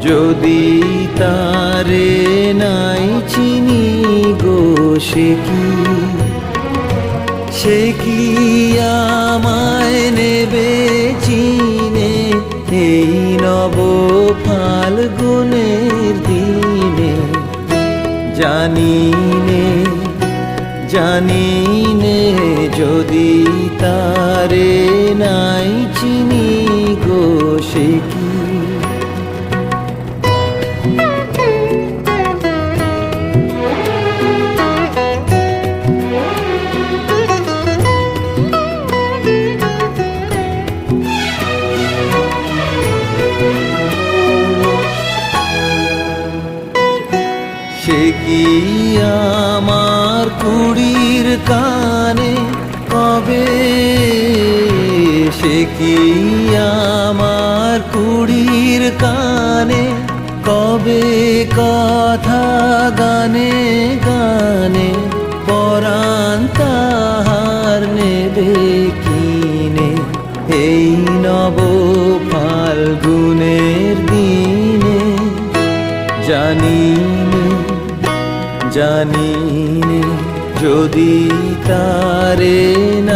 যদি তারে নাই চিনি গো, সে কি আমায় নেবে চিনে এই নব ফাল্গুনের দিনে? জানিনে যদি তারে নাই চিনি গো, সে কি আমার কুড়ির কানে কবে? সে কি আমার কুড়ির কানে কবে কথা গানে গানে পরাণ তাহার নেবে কিনে এই নব ফাল্গুনের দিনে? জানিনে যদি তারে না